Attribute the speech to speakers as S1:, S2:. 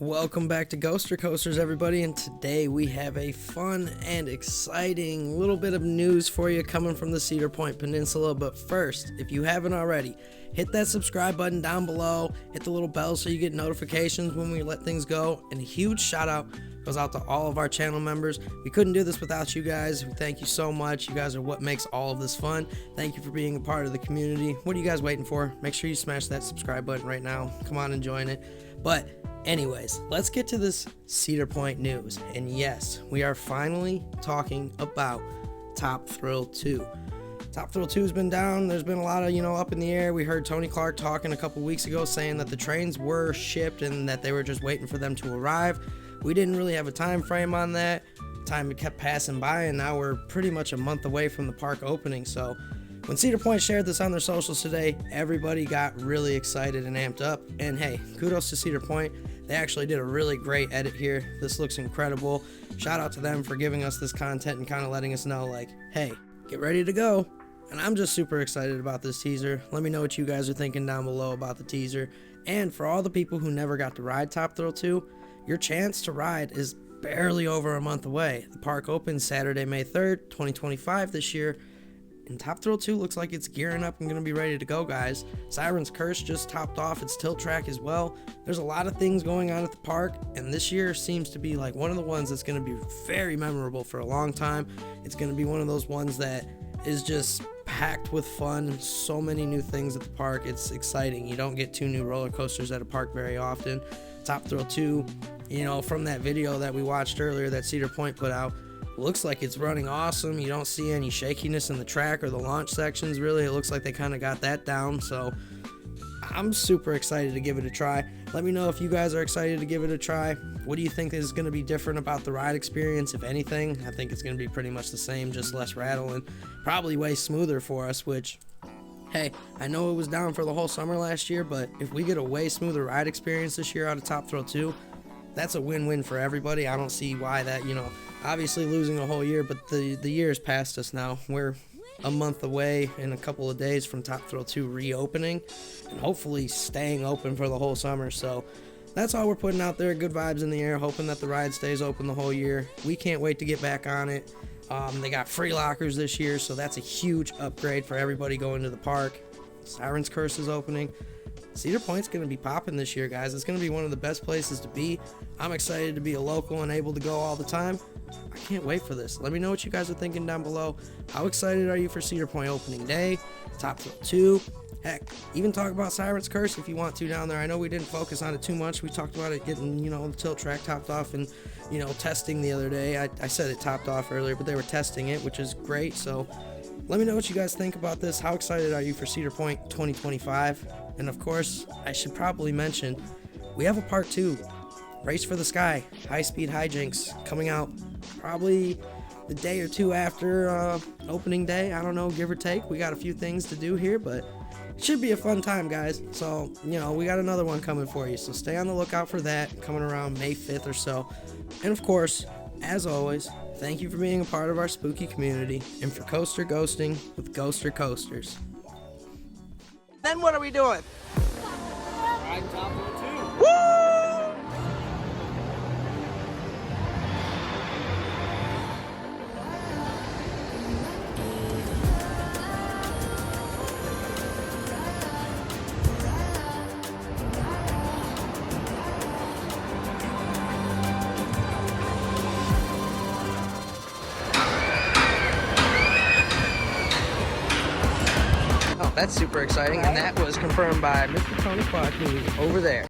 S1: Welcome back to Ghoster Coasters, everybody, and today we have a fun and exciting little bit of news for you coming from the Cedar Point Peninsula. But first, if you haven't already, hit that subscribe button down below, hit the little bell so you get notifications when we let things go, and a huge shout out goes out to all of our channel members. We couldn't do this without you guys. Thank you so much. You guys are what makes all of this fun. Thank you for being a part of the community. What are you guys waiting for? Make sure you smash that subscribe button right now. Come on and join it. But anyways, let's get to this Cedar Point news. And yes, we are finally talking about Top Thrill 2. Top Thrill 2 has been down. There's been a lot of, up in the air. We heard Tony Clark talking a couple weeks ago saying that the trains were shipped and that they were just waiting for them to arrive. We didn't really have a time frame on that. Time kept passing by, and now we're pretty much a month away from the park opening. So when Cedar Point shared this on their socials today, everybody got really excited and amped up. And hey, kudos to Cedar Point. They actually did a really great edit here. This looks incredible. Shout out to them for giving us this content and kind of letting us know, like, hey, get ready to go. And I'm just super excited about this teaser. Let me know what you guys are thinking down below about the teaser. And for all the people who never got to ride Top Thrill 2, your chance to ride is barely over a month away. The park opens Saturday, May 3rd, 2025 this year. And Top Thrill 2 looks like it's gearing up and going to be ready to go, guys. Siren's Curse just topped off its tilt track as well. There's a lot of things going on at the park, and this year seems to be like one of the ones that's going to be very memorable for a long time. It's going to be one of those ones that is just packed with fun. So many new things at the park. It's exciting. You don't get 2 new roller coasters at a park very often. Top Thrill 2, from that video that we watched earlier that Cedar Point put out, looks like it's running awesome. You don't see any shakiness in the track or the launch sections, really. It looks like they kind of got that down, so I'm super excited to give it a try. Let me know if you guys are excited to give it a try. What do you think is going to be different about the ride experience, if anything? I think it's going to be pretty much the same, just less rattling, probably way smoother for us, which, hey, I know it was down for the whole summer last year, but if we get a way smoother ride experience this year out of Top Thrill 2, that's a win-win for everybody. I don't see why that, obviously losing a whole year, but the year's past us now. We're a month away in a couple of days from Top Thrill 2 reopening and hopefully staying open for the whole summer. So that's all we're putting out there. Good vibes in the air, hoping that the ride stays open the whole year. We can't wait to get back on it. They got free lockers this year, so that's a huge upgrade for everybody going to the park. Siren's Curse is opening. Cedar Point's going to be popping this year, guys. It's going to be one of the best places to be. I'm excited to be a local and able to go all the time. I can't wait for this. Let me know what you guys are thinking down below. How excited are you for Cedar Point opening day, Top Thrill 2? Heck, even talk about Siren's Curse if you want to down there. I know we didn't focus on it too much. We talked about it getting, the tilt track topped off and, testing the other day. I said it topped off earlier, but they were testing it, which is great. So let me know what you guys think about this. How excited are you for Cedar Point 2025? And of course, I should probably mention, we have a part 2, Race for the Sky, high-speed hijinks, coming out probably the day or two after opening day. I don't know, give or take. We got a few things to do here, but it should be a fun time, guys. So, we got another one coming for you. So stay on the lookout for that, coming around May 5th or so. And of course, as always, thank you for being a part of our spooky community and for coaster ghosting with Ghoster Coasters.
S2: Then what are we doing?
S3: Ride Top Thrill 2.
S2: Woo!
S1: Oh, that's super exciting, and that was confirmed by Mr. Tony Clark, who's over there.